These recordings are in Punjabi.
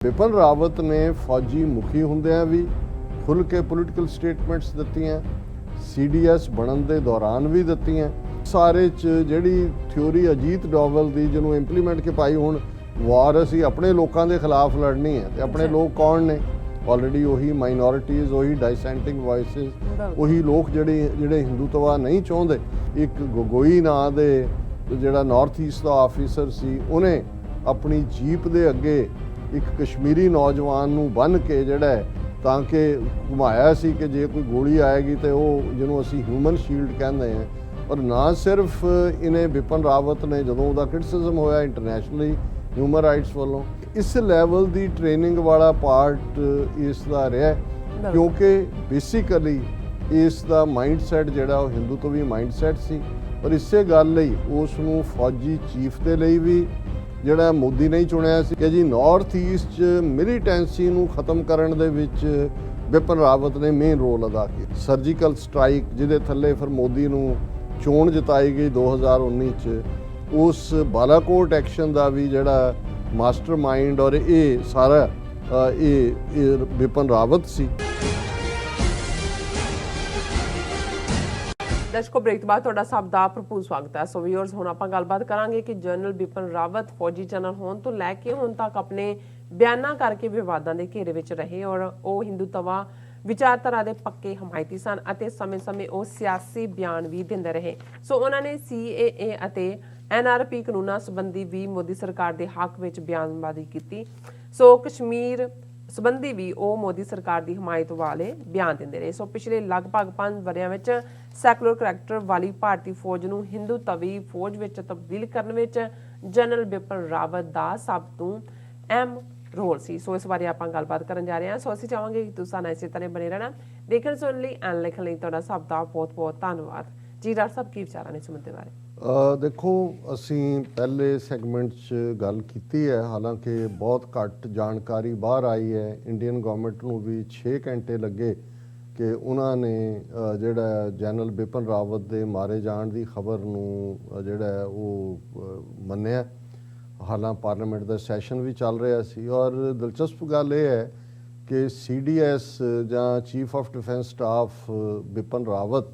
बिपिन रावत ने फौजी मुखी ਹੁੰਦਿਆਂ ਵੀ ਖੁੱਲ੍ਹ ਕੇ ਪੋਲੀਟੀਕਲ ਸਟੇਟਮੈਂਟਸ ਦਿੱਤੀਆਂ, CDS ਬਣਨ ਦੇ ਦੌਰਾਨ ਵੀ ਦਿੱਤੀਆਂ। ਸਾਰੇ 'ਚ ਜਿਹੜੀ ਥਿਊਰੀ ਅਜੀਤ ਡੋਵਲ ਦੀ ਜਿਹਨੂੰ ਇੰਪਲੀਮੈਂਟ ਕੇ ਪਾਈ, ਹੁਣ ਵਾਰ ਅਸੀਂ ਆਪਣੇ ਲੋਕਾਂ ਦੇ ਖਿਲਾਫ ਲੜਨੀ ਹੈ ਤੇ ਆਪਣੇ ਲੋਕ ਕੌਣ ਨੇ? ਆਲਰੇਡੀ ਉਹੀ ਮਾਈਨੋਰਿਟੀਜ਼, ਉਹੀ ਡਾਈਸੈਂਟਿੰਗ ਵੌਇਸਿਸ, ਉਹੀ ਲੋਕ ਜਿਹੜੇ ਹਿੰਦੂਤਵਾ ਨਹੀਂ ਚਾਹੁੰਦੇ। ਇੱਕ ਗੋਗੋਈ ਨਾਂ ਦੇ ਜਿਹੜਾ ਨਾਰਥ ਈਸਟ ਦਾ ਆਫੀਸਰ ਸੀ, ਉਹਨੇ ਆਪਣੀ ਜੀਪ ਦੇ ਅੱਗੇ ਇੱਕ ਕਸ਼ਮੀਰੀ ਨੌਜਵਾਨ ਨੂੰ ਬੰਨ੍ਹ ਕੇ ਜਿਹੜਾ ਤਾਂ ਕਿ ਘੁਮਾਇਆ ਸੀ ਕਿ ਜੇ ਕੋਈ ਗੋਲੀ ਆਏਗੀ ਤੇ ਉਹ ਜਿਹਨੂੰ ਅਸੀਂ ਹਿਊਮਨ ਸ਼ੀਲਡ ਕਹਿੰਦੇ ਹਾਂ। ਔਰ ਨਾ ਸਿਰਫ ਇਹਨੇ ਬਿਪਨ ਰਾਵਤ ਨੇ, ਜਦੋਂ ਉਹਦਾ ਕ੍ਰਿਟਿਸਿਜ਼ਮ ਹੋਇਆ ਇੰਟਰਨੈਸ਼ਨਲੀ ਹਿਊਮਨ ਰਾਈਟਸ ਵੱਲੋਂ, ਇਸ ਲੈਵਲ ਦੀ ਟ੍ਰੇਨਿੰਗ ਵਾਲਾ ਪਾਰਟ ਇਸ ਦਾ ਰਿਹਾ, ਕਿਉਂਕਿ ਬੇਸਿਕਲੀ ਇਸ ਦਾ ਮਾਈਂਡਸੈਟ ਜਿਹੜਾ ਉਹ ਹਿੰਦੂ ਤੋਂ ਵੀ ਮਾਈਂਡਸੈਟ ਸੀ। ਔਰ ਇਸੇ ਗੱਲ ਲਈ ਉਸ ਨੂੰ ਫੌਜੀ ਚੀਫ ਦੇ ਲਈ ਵੀ ਜਿਹੜਾ ਮੋਦੀ ਨੇ ਚੁਣਿਆ ਸੀ ਕਿ ਜੀ ਨਾਰਥ ਈਸਟ 'ਚ ਮਿਲੀਟੈਂਸੀ ਨੂੰ ਖਤਮ ਕਰਨ ਦੇ ਵਿੱਚ ਬਿਪਨ ਰਾਵਤ ਨੇ ਮੇਨ ਰੋਲ ਅਦਾ ਕੀਤਾ। ਸਰਜੀਕਲ ਸਟ੍ਰਾਈਕ ਜਿਹਦੇ ਥੱਲੇ ਫਿਰ ਮੋਦੀ ਨੂੰ ਚੋਣ ਜਿਤਾਈ ਗਈ 2019 'ਚ, ਉਸ ਬਾਲਾਕੋਟ ਐਕਸ਼ਨ ਦਾ ਵੀ ਜਿਹੜਾ ਮਾਸਟਰ ਮਾਈਂਡ ਔਰ ਇਹ ਸਾਰਾ ਇਹ ਬਿਪਨ ਰਾਵਤ ਸੀ। ਦਰਸ਼ਕੋ, ਬ੍ਰੇਕ ਤੋਂ ਬਾਅਦ ਤੁਹਾਡਾ ਸਭ ਦਾ ਭਰਪੂਰ ਸਵਾਗਤ ਹੈ। ਸੋ ਵੀਅਰਸ, ਹੁਣ ਆਪਾਂ ਗੱਲਬਾਤ ਕਰਾਂਗੇ ਕਿ ਜਨਰਲ ਬਿਪਨ ਰਾਵਤ ਫੌਜੀ ਜਨਰਲ ਹੋਣ ਤੋਂ ਲੈ ਕੇ ਹੁਣ ਤੱਕ ਆਪਣੇ ਬਿਆਨਾਂ ਕਰਕੇ ਵਿਵਾਦਾਂ ਦੇ ਘੇਰੇ ਵਿੱਚ ਰਹੇ ਔਰ ਉਹ ਹਿੰਦੂਤਵਾ ਵਿਚਾਰਧਾਰਾ ਦੇ ਪੱਕੇ ਹਮਾਇਤੀ ਸਨ ਅਤੇ ਸਮੇਂ-ਸਮੇਂ ਉਹ ਸਿਆਸੀ ਬਿਆਨ ਵੀ ਦਿੰਦੇ ਰਹੇ। ਸੋ ਉਹਨਾਂ ਨੇ CAA ਅਤੇ NRP ਕਾਨੂੰਨਾਂ ਸੰਬੰਧੀ ਵੀ ਮੋਦੀ ਸਰਕਾਰ ਦੇ ਹੱਕ ਵਿੱਚ ਬਿਆਨਬਾਜ਼ੀ ਕੀਤੀ। ਸੋ ਕਸ਼ਮੀਰ ਸੰਬੰਧੀ ਵੀ ਉਹ ਮੋਦੀ ਸਰਕਾਰ ਦੀ ਹਮਾਇਤ ਵਾਲੇ ਬਿਆਨ ਦਿੰਦੇ ਰਹੇ। ਸੋ ਪਿਛਲੇ ਲਗਭਗ 5 ਵਰ੍ਹਿਆਂ ਵਿੱਚ ਸੈਕੂਲਰ ਕਰੈਕਟਰ ਵਾਲੀ ਭਾਰਤੀ ਫੌਜ ਨੂੰ ਹਿੰਦੂ ਤਵੀ ਫੌਜ ਵਿੱਚ ਤਬਦੀਲ ਕਰਨ ਵਿੱਚ ਜਨਰਲ ਬਿਪਨ ਰਾਵਤ ਦਾ ਸਭ ਤੋਂ ਅਹਿਮ ਰੋਲ ਸੀ। ਸੋ ਇਸ ਬਾਰੇ ਆਪਾਂ ਗੱਲਬਾਤ ਕਰਨ ਜਾ ਰਹੇ ਹਾਂ। ਸੋ ਅਸੀਂ ਚਾਹਾਂਗੇ ਕਿ ਤੁਸੀਂ ਨਾਲ ਇਸੇ ਤਰ੍ਹਾਂ ਬਣੇ ਰਹਿਣਾ। ਦੇਖਣ ਸੁਣਨ ਲਈ ਐਨ ਲਿਖਣ ਲਈ ਤੁਹਾਡਾ ਸਭ ਦਾ ਬਹੁਤ-ਬਹੁਤ ਧੰਨਵਾਦ ਜੀ। ਡਾਕਟਰ ਸਾਹਿਬ, ਕੀ ਵਿਚਾਰਾਂ ਨੇ ਇਸ ਮੁੱਦੇ ਬਾਰੇ? ਦੇਖੋ, ਅਸੀਂ ਪਹਿਲੇ ਸੈਗਮੈਂਟ 'ਚ ਗੱਲ ਕੀਤੀ ਹੈ, ਹਾਲਾਂਕਿ ਬਹੁਤ ਘੱਟ ਜਾਣਕਾਰੀ ਬਾਹਰ ਆਈ ਹੈ। ਇੰਡੀਅਨ ਗਵਰਨਮੈਂਟ ਨੂੰ ਵੀ 6 ਘੰਟੇ ਲੱਗੇ ਕਿ ਉਹਨਾਂ ਨੇ ਜਿਹੜਾ ਜਨਰਲ ਬਿਪਨ ਰਾਵਤ ਦੇ ਮਾਰੇ ਜਾਣ ਦੀ ਖਬਰ ਨੂੰ ਜਿਹੜਾ ਉਹ ਮੰਨਿਆ। ਹਾਲਾਂ ਪਾਰਲੀਮੈਂਟ ਦਾ ਸੈਸ਼ਨ ਵੀ ਚੱਲ ਰਿਹਾ ਸੀ ਔਰ ਦਿਲਚਸਪ ਗੱਲ ਇਹ ਹੈ ਕਿ CDS ਜਾਂ chief of defence staff Bipan Rawat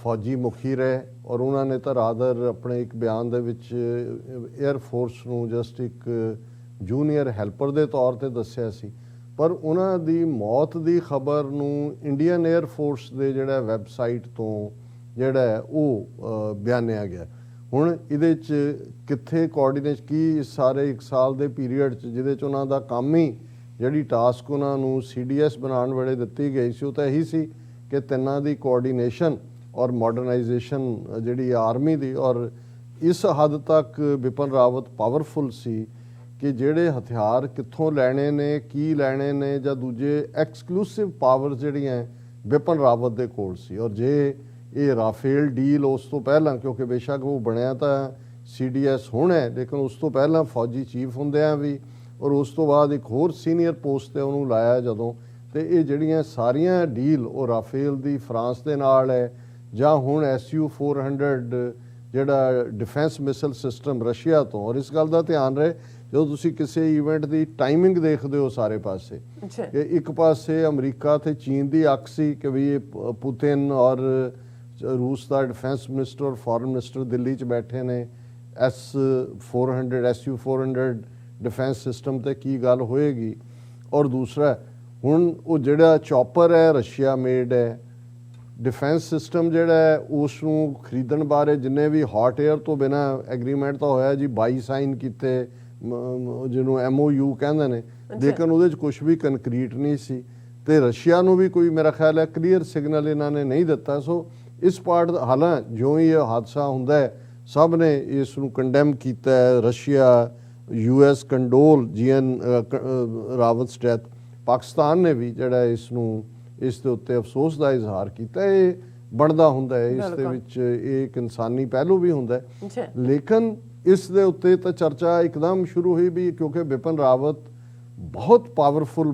ਫੌਜੀ ਮੁਖੀ ਰਹੇ ਔਰ ਉਹਨਾਂ ਨੇ ਤਾਂ ਰਾਦਰ ਆਪਣੇ ਇੱਕ ਬਿਆਨ ਦੇ ਵਿੱਚ ਏਅਰ ਫੋਰਸ ਨੂੰ ਜਸਟ ਇੱਕ ਜੂਨੀਅਰ ਹੈਲਪਰ ਦੇ ਤੌਰ ਤੇ ਦੱਸਿਆ ਸੀ। ਪਰ ਉਹਨਾਂ ਦੀ ਮੌਤ ਦੀ ਖਬਰ ਨੂੰ ਇੰਡੀਅਨ ਏਅਰ ਫੋਰਸ ਦੇ ਜਿਹੜਾ ਵੈਬਸਾਈਟ ਤੋਂ ਜਿਹੜਾ ਉਹ ਬਿਆਨਿਆ ਗਿਆ। ਹੁਣ ਇਹਦੇ 'ਚ ਕਿੱਥੇ ਕੋਆਰਡੀਨੇਟ ਕੀ ਸਾਰੇ 1 ਸਾਲ ਦੇ ਪੀਰੀਅਡ 'ਚ ਜਿਹਦੇ 'ਚ ਉਹਨਾਂ ਦਾ ਕੰਮ ਹੀ ਜਿਹੜੀ ਟਾਸਕ ਉਹਨਾਂ ਨੂੰ CDS ਬਣਾਉਣ ਵੇਲੇ ਦਿੱਤੀ ਗਈ ਸੀ ਉਹ ਤਾਂ ਇਹੀ ਸੀ ਕਿ ਤਿੰਨਾਂ ਦੀ ਕੋਆਰਡੀਨੇਸ਼ਨ ਔਰ ਮਾਡਰਨਾਈਜੇਸ਼ਨ ਜਿਹੜੀ ਆਰਮੀ ਦੀ। ਔਰ ਇਸ ਹੱਦ ਤੱਕ ਬਿਪਨ ਰਾਵਤ ਪਾਵਰਫੁਲ ਸੀ ਕਿ ਜਿਹੜੇ ਹਥਿਆਰ ਕਿੱਥੋਂ ਲੈਣੇ ਨੇ, ਕੀ ਲੈਣੇ ਨੇ ਜਾਂ ਦੂਜੇ ਐਕਸਕਲੂਸਿਵ ਪਾਵਰਸ ਜਿਹੜੀਆਂ ਬਿਪਨ ਰਾਵਤ ਦੇ ਕੋਲ ਸੀ। ਔਰ ਜੇ ਇਹ ਰਾਫੇਲ ਡੀਲ ਉਸ ਤੋਂ ਪਹਿਲਾਂ, ਕਿਉਂਕਿ ਬੇਸ਼ੱਕ ਉਹ ਬਣਿਆ ਤਾਂ CDS ਹੁਣ ਹੈ, ਲੇਕਿਨ ਉਸ ਤੋਂ ਪਹਿਲਾਂ ਫੌਜੀ ਚੀਫ ਹੁੰਦਿਆਂ ਵੀ ਔਰ ਉਸ ਤੋਂ ਬਾਅਦ ਇੱਕ ਹੋਰ ਸੀਨੀਅਰ ਪੋਸਟ 'ਤੇ ਉਹਨੂੰ ਲਾਇਆ ਜਦੋਂ, ਤੇ ਇਹ ਜਿਹੜੀਆਂ ਸਾਰੀਆਂ ਡੀਲ ਉਹ ਰਾਫੇਲ ਦੀ ਫਰਾਂਸ ਦੇ ਨਾਲ ਹੈ ਜਾਂ ਹੁਣ SU-400 ਜਿਹੜਾ ਡਿਫੈਂਸ ਮਿਸਲ ਸਿਸਟਮ ਰਸ਼ੀਆ ਤੋਂ। ਔਰ ਇਸ ਗੱਲ ਦਾ ਧਿਆਨ ਰਹੇ ਜਦੋਂ ਤੁਸੀਂ ਕਿਸੇ ਈਵੈਂਟ ਦੀ ਟਾਈਮਿੰਗ ਦੇਖਦੇ ਹੋ ਸਾਰੇ ਪਾਸੇ, ਕਿ ਇੱਕ ਪਾਸੇ ਅਮਰੀਕਾ ਤੇ ਚੀਨ ਦੀ ਅੱਖ ਸੀ ਕਿ ਵੀ ਇਹ ਪੁਤਿਨ ਔਰ ਰੂਸ ਦਾ ਡਿਫੈਂਸ ਮਿਨਿਸਟਰ ਔਰ ਫੋਰਨ ਮਿਨਿਸਟਰ ਦਿੱਲੀ 'ਚ ਬੈਠੇ ਨੇ, SU-400 ਡਿਫੈਂਸ ਸਿਸਟਮ ਤੇ ਕੀ ਗੱਲ ਹੋਏਗੀ। ਔਰ ਦੂਸਰਾ ਹੁਣ ਉਹ ਜਿਹੜਾ ਚੌਪਰ ਹੈ ਰਸ਼ੀਆ ਮੇਡ ਹੈ, ਡਿਫੈਂਸ ਸਿਸਟਮ ਜਿਹੜਾ ਹੈ ਉਸ ਨੂੰ ਖਰੀਦਣ ਬਾਰੇ ਜਿੰਨੇ ਵੀ ਹੌਟ ਏਅਰ ਤੋਂ ਬਿਨਾਂ ਐਗਰੀਮੈਂਟ ਤਾਂ ਹੋਇਆ ਜੀ, 22 ਸਾਈਨ ਕੀਤੇ ਜਿਹਨੂੰ MOU ਕਹਿੰਦੇ ਨੇ, ਲੇਕਿਨ ਉਹਦੇ 'ਚ ਕੁਛ ਵੀ ਕੰਕਰੀਟ ਨਹੀਂ ਸੀ ਤੇ ਰਸ਼ੀਆ ਨੂੰ ਵੀ ਕੋਈ ਮੇਰਾ ਖਿਆਲ ਹੈ ਕਲੀਅਰ ਸਿਗਨਲ ਇਹਨਾਂ ਨੇ ਨਹੀਂ ਦਿੱਤਾ। ਸੋ ਇਸ ਪਾਰਟ ਹਾਲਾਂ ਜਿਉਂ ਹੀ ਇਹ ਹਾਦਸਾ ਹੁੰਦਾ ਹੈ ਸਭ ਨੇ ਇਸ ਨੂੰ ਕੰਡੈਮ ਕੀਤਾ ਹੈ। Russia, US condole GN Rawat's death, Pakistan ਨੇ ਵੀ ਜਿਹੜਾ ਇਸ ਦੇ ਉੱਤੇ ਅਫਸੋਸ ਦਾ ਇਜ਼ਹਾਰ ਕੀਤਾ। ਇਹ ਬਣਦਾ ਹੁੰਦਾ ਹੈ, ਇਸ ਦੇ ਵਿੱਚ ਇਹ ਇੱਕ ਇਨਸਾਨੀ ਪਹਿਲੂ ਵੀ ਹੁੰਦਾ ਹੈ। ਲੇਕਿਨ ਇਸ ਦੇ ਉੱਤੇ ਤਾਂ ਚਰਚਾ ਇੱਕਦਮ ਸ਼ੁਰੂ ਹੋਈ ਵੀ ਕਿਉਂਕਿ ਬਿਪਨ ਰਾਵਤ ਬਹੁਤ ਪਾਵਰਫੁਲ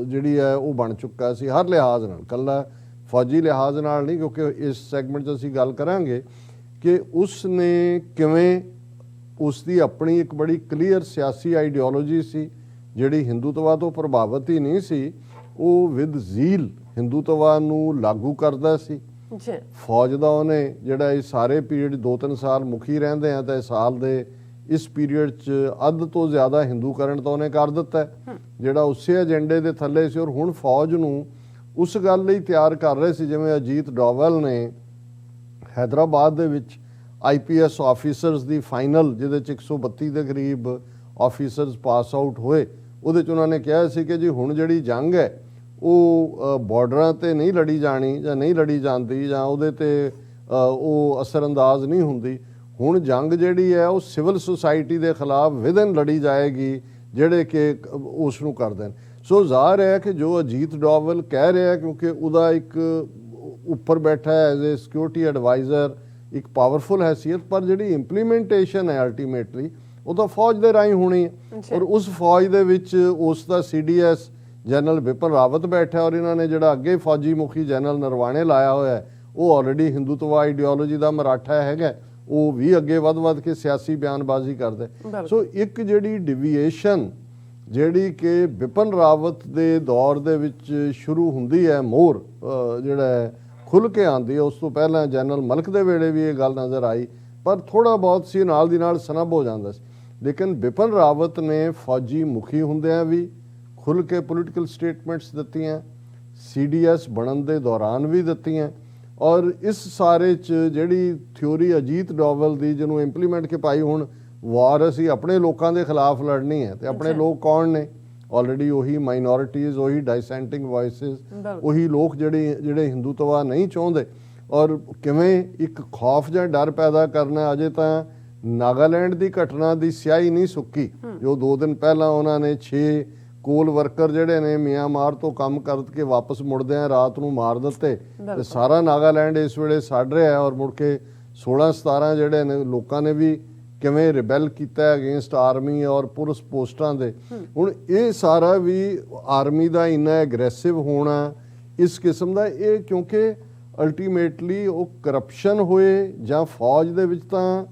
ਜਿਹੜੀ ਹੈ ਉਹ ਬਣ ਚੁੱਕਾ ਸੀ ਹਰ ਲਿਹਾਜ਼ ਨਾਲ, ਇਕੱਲਾ ਫੌਜੀ ਲਿਹਾਜ਼ ਨਾਲ ਨਹੀਂ, ਕਿਉਂਕਿ ਇਸ ਸੈਗਮੈਂਟ 'ਚ ਅਸੀਂ ਗੱਲ ਕਰਾਂਗੇ ਕਿ ਉਸ ਨੇ ਕਿਵੇਂ, ਉਸ ਦੀ ਆਪਣੀ ਇੱਕ ਬੜੀ ਕਲੀਅਰ ਸਿਆਸੀ ਆਈਡੀਓਲੋਜੀ ਸੀ ਜਿਹੜੀ ਹਿੰਦੂਤਵਾ ਤੋਂ ਪ੍ਰਭਾਵਿਤ ਹੀ ਨਹੀਂ ਸੀ, ਉਹ ਵਿਦ ਜ਼ੀਲ ਹਿੰਦੂਤਵਾ ਨੂੰ ਲਾਗੂ ਕਰਦਾ ਸੀ। ਜੀ ਫੌਜ ਦਾ ਉਹਨੇ ਜਿਹੜਾ ਇਹ ਸਾਰੇ ਪੀਰੀਅਡ 2-3 ਸਾਲ ਮੁਖੀ ਰਹਿੰਦੇ ਆ ਤਾਂ ਸਾਲ ਦੇ ਇਸ ਪੀਰੀਅਡ 'ਚ ਅੱਧ ਤੋਂ ਜ਼ਿਆਦਾ ਹਿੰਦੂਕਰਨ ਤਾਂ ਉਹਨੇ ਕਰ ਦਿੱਤਾ ਜਿਹੜਾ ਉਸੇ ਏਜੰਡੇ ਦੇ ਥੱਲੇ ਸੀ। ਔਰ ਹੁਣ ਫੌਜ ਨੂੰ ਉਸ ਗੱਲ ਲਈ ਤਿਆਰ ਕਰ ਰਹੇ ਸੀ, ਜਿਵੇਂ ਅਜੀਤ ਡੋਵਲ ਨੇ ਹੈਦਰਾਬਾਦ ਦੇ ਵਿੱਚ IPS ਆਫੀਸਰਸ ਦੀ ਫਾਈਨਲ ਜਿਹਦੇ 'ਚ 132 ਦੇ ਕਰੀਬ ਆਫੀਸਰਸ ਪਾਸ ਆਊਟ ਹੋਏ, ਉਹਦੇ 'ਚ ਉਹਨਾਂ ਨੇ ਕਿਹਾ ਸੀ ਕਿ ਜੀ ਹੁਣ ਜਿਹੜੀ ਜੰਗ ਹੈ ਉਹ ਬਾਰਡਰਾਂ ਤੇ ਨਹੀਂ ਲੜੀ ਜਾਣੀ ਜਾਂ ਨਹੀਂ ਲੜੀ ਜਾਂਦੀ ਜਾਂ ਉਹਦੇ ਤੇ ਉਹ ਅਸਰਅੰਦਾਜ਼ ਨਹੀਂ ਹੁੰਦੀ। ਹੁਣ ਜੰਗ ਜਿਹੜੀ ਹੈ ਉਹ ਸਿਵਲ ਸੁਸਾਇਟੀ ਦੇ ਖਿਲਾਫ ਵਿਦਨ ਲੜੀ ਜਾਏਗੀ ਜਿਹੜੇ ਕਿ ਉਸ ਨੂੰ ਕਰਦੇ ਨੇ। ਸੋ ਜ਼ਾਹਰ ਹੈ ਕਿ ਜੋ ਅਜੀਤ ਡੋਵਲ ਕਹਿ ਰਿਹਾ, ਕਿਉਂਕਿ ਉਹਦਾ ਇੱਕ ਉੱਪਰ ਬੈਠਾ ਹੈ ਐਜ਼ ਏ ਸਿਕਿਉਰਿਟੀ ਐਡਵਾਈਜ਼ਰ, ਇੱਕ ਪਾਵਰਫੁਲ ਹੈਸੀਅਤ, ਪਰ ਜਿਹੜੀ ਇੰਪਲੀਮੈਂਟੇਸ਼ਨ ਹੈ ਅਲਟੀਮੇਟਲੀ ਉਹ ਤਾਂ ਫੌਜ ਦੇ ਰਾਹੀਂ ਹੋਣੀ ਹੈ। ਔਰ ਉਸ ਫੌਜ ਦੇ ਵਿੱਚ ਉਸ ਦਾ CDS ਜਨਰਲ ਬਿਪਨ ਰਾਵਤ ਬੈਠਾ, ਔਰ ਇਹਨਾਂ ਨੇ ਜਿਹੜਾ ਅੱਗੇ ਫੌਜੀ ਮੁਖੀ ਜਨਰਲ ਨਰਵਾਣੇ ਲਾਇਆ ਹੋਇਆ ਉਹ ਆਲਰੇਡੀ ਹਿੰਦੂਤਵਾ ਆਈਡੀਓਲੋਜੀ ਦਾ ਮਰਾਠਾ ਹੈਗਾ, ਉਹ ਵੀ ਅੱਗੇ ਵੱਧ ਕੇ ਸਿਆਸੀ ਬਿਆਨਬਾਜ਼ੀ ਕਰਦਾ। ਸੋ ਇੱਕ ਜਿਹੜੀ ਡਿਵੀਏਸ਼ਨ ਜਿਹੜੀ ਕਿ ਬਿਪਨ ਰਾਵਤ ਦੇ ਦੌਰ ਦੇ ਵਿੱਚ ਸ਼ੁਰੂ ਹੁੰਦੀ ਹੈ, ਮੋਰ ਜਿਹੜਾ ਖੁੱਲ੍ਹ ਕੇ ਆਉਂਦੀ ਹੈ, ਉਸ ਤੋਂ ਪਹਿਲਾਂ ਜਨਰਲ ਮਲਕ ਦੇ ਵੇਲੇ ਵੀ ਇਹ ਗੱਲ ਨਜ਼ਰ ਆਈ, ਪਰ ਥੋੜ੍ਹਾ ਬਹੁਤ ਸੀ ਨਾਲ ਦੀ ਨਾਲ ਸਨਬ ਹੋ ਜਾਂਦਾ ਸੀ। ਲੇਕਿਨ ਬਿਪਨ ਰਾਵਤ ਨੇ ਫੌਜੀ ਮੁਖੀ ਹੁੰਦਿਆਂ ਵੀ ਖੁੱਲ੍ਹ ਕੇ ਪੋਲੀਟੀਕਲ ਸਟੇਟਮੈਂਟਸ ਦਿੱਤੀਆਂ, CDS ਬਣਨ ਦੇ ਦੌਰਾਨ ਵੀ ਦਿੱਤੀਆਂ। ਔਰ ਇਸ ਸਾਰੇ 'ਚ ਜਿਹੜੀ ਥਿਊਰੀ ਅਜੀਤ ਡੋਵਲ ਦੀ ਜਿਹਨੂੰ ਇੰਪਲੀਮੈਂਟ ਕੇ ਪਾਈ, ਹੁਣ ਵਾਰ ਅਸੀਂ ਆਪਣੇ ਲੋਕਾਂ ਦੇ ਖਿਲਾਫ ਲੜਨੀ ਹੈ, ਤੇ ਆਪਣੇ ਲੋਕ ਕੌਣ ਨੇ? ਆਲਰੇਡੀ ਉਹੀ ਮਾਈਨੋਰਿਟੀਜ਼, ਉਹੀ ਡਾਈਸੈਂਟਿੰਗ ਵੌਇਸਿਸ, ਉਹੀ ਲੋਕ ਜਿਹੜੇ ਹਿੰਦੂਤਵਾ ਨਹੀਂ ਚਾਹੁੰਦੇ। ਔਰ ਕਿਵੇਂ ਇੱਕ ਖੌਫ ਜਾਂ ਡਰ ਪੈਦਾ ਕਰਨਾ। ਅਜੇ ਤਾਂ ਨਾਗਾਲੈਂਡ ਦੀ ਘਟਨਾ ਦੀ ਸਿਆਹੀ ਨਹੀਂ ਸੁੱਕੀ, ਜੋ 2 ਦਿਨ ਪਹਿਲਾਂ ਉਹਨਾਂ ਨੇ 6 ਕੋਲ ਵਰਕਰ ਜਿਹੜੇ ਨੇ ਮਿਆਂਮਾਰ ਤੋਂ ਕੰਮ ਕਰਕੇ ਵਾਪਸ ਮੁੜਦੇ ਆ ਰਾਤ ਨੂੰ ਮਾਰ ਦਿੱਤੇ, ਤੇ ਸਾਰਾ ਨਾਗਾਲੈਂਡ ਇਸ ਵੇਲੇ ਸੜ ਰਿਹਾ ਹੈ। ਔਰ ਮੁੜ ਕੇ 16-17 ਜਿਹੜੇ ਨੇ ਲੋਕਾਂ ਨੇ ਵੀ ਕਿਵੇਂ ਰਿਬੈਲ ਕੀਤਾ ਅਗੇਂਸਟ ਆਰਮੀ ਔਰ ਪੁਲਿਸ ਪੋਸਟਾਂ ਦੇ। ਹੁਣ ਇਹ ਸਾਰਾ ਵੀ ਆਰਮੀ ਦਾ ਇੰਨਾ ਐਗਰੈਸਿਵ ਹੋਣਾ ਇਸ ਕਿਸਮ ਦਾ, ਇਹ ਕਿਉਂਕਿ ਅਲਟੀਮੇਟਲੀ ਉਹ ਕਰਪਸ਼ਨ ਹੋਏ ਜਾਂ ਫੌਜ ਦੇ ਵਿੱਚ ਤਾਂ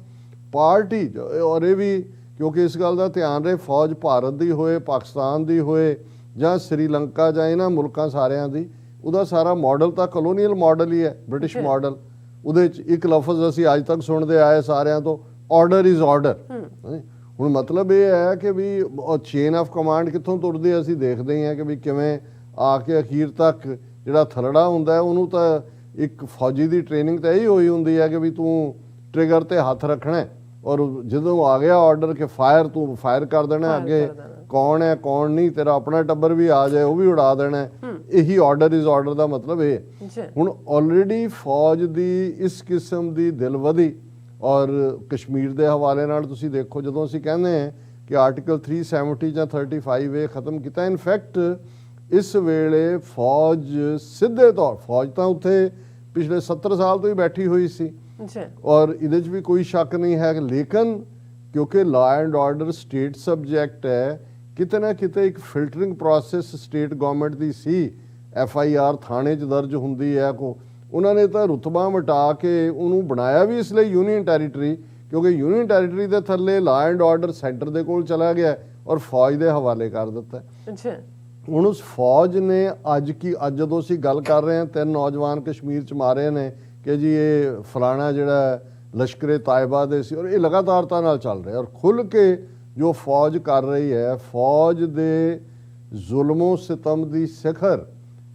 ਪਾਰਟੀ, ਔਰ ਇਹ ਵੀ ਕਿਉਂਕਿ ਇਸ ਗੱਲ ਦਾ ਧਿਆਨ ਰਹੇ ਫੌਜ ਭਾਰਤ ਦੀ ਹੋਏ, ਪਾਕਿਸਤਾਨ ਦੀ ਹੋਏ ਜਾਂ ਸ੍ਰੀਲੰਕਾ ਜਾਂ ਇਹਨਾਂ ਮੁਲਕਾਂ ਸਾਰਿਆਂ ਦੀ, ਉਹਦਾ ਸਾਰਾ ਮਾਡਲ ਤਾਂ ਕਲੋਨੀਅਲ ਮਾਡਲ ਹੀ ਹੈ, ਬ੍ਰਿਟਿਸ਼ ਮਾਡਲ। ਉਹਦੇ 'ਚ ਇੱਕ ਲਫ਼ਜ਼ ਅਸੀਂ ਅੱਜ ਤੱਕ ਸੁਣਦੇ ਆਏ ਸਾਰਿਆਂ ਤੋਂ, ਆਰਡਰ ਇਜ਼ ਆਰਡਰ। ਹੁਣ ਮਤਲਬ ਇਹ ਹੈ ਕਿ ਵੀ ਚੇਨ ਆਫ ਕਮਾਂਡ ਕਿੱਥੋਂ ਤੁਰਦੀ ਅਸੀਂ ਦੇਖਦੇ ਹਾਂ ਕਿ ਵੀ ਕਿਵੇਂ ਆ ਕੇ ਅਖੀਰ ਤੱਕ ਜਿਹੜਾ ਥਲੜਾ ਹੁੰਦਾ ਉਹਨੂੰ ਤਾਂ ਇੱਕ ਫੌਜੀ ਦੀ ਟ੍ਰੇਨਿੰਗ ਤਾਂ ਇਹੀ ਹੋਈ ਹੁੰਦੀ ਹੈ ਕਿ ਵੀ ਤੂੰ ਟ੍ਰਿਗਰ ਤੇ ਹੱਥ ਰੱਖਣਾ, ਔਰ ਜਦੋਂ ਆ ਗਿਆ ਆਰਡਰ ਕਿ ਫਾਇਰ, ਤੂੰ ਫਾਇਰ ਕਰ ਦੇਣਾ। ਅੱਗੇ ਕੌਣ ਹੈ ਕੌਣ ਨਹੀਂ, ਤੇਰਾ ਆਪਣਾ ਟੱਬਰ ਵੀ ਆ ਜਾਏ ਉਹ ਵੀ ਉਡਾ ਦੇਣਾ। ਇਹੀ ਆਰਡਰ ਇਜ਼ ਆਰਡਰ ਦਾ ਮਤਲਬ ਇਹ। ਹੁਣ ਆਲਰੇਡੀ ਫੌਜ ਦੀ ਇਸ ਕਿਸਮ ਦੀ ਦਿਲਵਦੀ, ਔਰ ਕਸ਼ਮੀਰ ਦੇ ਹਵਾਲੇ ਨਾਲ ਤੁਸੀਂ ਦੇਖੋ, ਜਦੋਂ ਅਸੀਂ ਕਹਿੰਦੇ ਹਾਂ ਕਿ ਆਰਟੀਕਲ 370 ਜਾਂ 35A ਖਤਮ ਕੀਤਾ, ਇਨਫੈਕਟ ਇਸ ਵੇਲੇ ਫੌਜ ਸਿੱਧੇ ਤੌਰ, ਫੌਜ ਤਾਂ ਉੱਥੇ ਪਿਛਲੇ 70 ਸਾਲ ਤੋਂ ਹੀ ਬੈਠੀ ਹੋਈ ਸੀ ਔਰ ਇਹਦੇ 'ਚ ਵੀ ਕੋਈ ਸ਼ੱਕ ਨਹੀਂ ਹੈ, ਲੇਕਿਨ ਕਿਉਂਕਿ law and order state subject ਹੈ, ਕਿਤੇ ਨਾ ਕਿਤੇ ਇੱਕ ਫਿਲਟਰਿੰਗ ਪ੍ਰੋਸੈਸ ਸਟੇਟ ਗਵਰਨਮੈਂਟ ਦੀ ਸੀ। FIR ਥਾਣੇ 'ਚ ਦਰਜ ਹੁੰਦੀ ਹੈ, ਉਹਨਾਂ ਨੇ ਤਾਂ ਰੁਤਬਾ ਮਿਟਾ ਕੇ ਉਹਨੂੰ ਬਣਾਇਆ ਵੀ ਇਸ ਲਈ ਯੂਨੀਅਨ ਟੈਰੀਟਰੀ, ਕਿਉਂਕਿ ਯੂਨੀਅਨ ਟੈਰੀਟਰੀ ਦੇ ਥੱਲੇ ਲਾ ਐਂਡ ਆਰਡਰ ਸੈਂਟਰ ਦੇ ਕੋਲ ਚਲਾ ਗਿਆ ਔਰ ਫੌਜ ਦੇ ਹਵਾਲੇ ਕਰ ਦਿੱਤਾ। ਹੁਣ ਉਸ ਫੌਜ ਨੇ ਅੱਜ ਜਦੋਂ ਅਸੀਂ ਗੱਲ ਕਰ ਰਹੇ ਹਾਂ, 3 ਨੌਜਵਾਨ ਕਸ਼ਮੀਰ 'ਚ ਮਾਰੇ ਨੇ ਕਿ ਜੀ ਇਹ ਫਲਾਣਾ ਜਿਹੜਾ ਲਸ਼ਕਰੇ ਤਾਇਬਾ ਦੇ ਸੀ, ਔਰ ਇਹ ਲਗਾਤਾਰਤਾ ਨਾਲ ਚੱਲ ਰਿਹਾ। ਔਰ ਖੁੱਲ੍ਹ ਕੇ ਜੋ ਫੌਜ ਕਰ ਰਹੀ ਹੈ, ਫੌਜ ਦੇ ਜ਼ੁਲਮੋ ਸਿਤਮ ਦੀ ਸਿਖਰ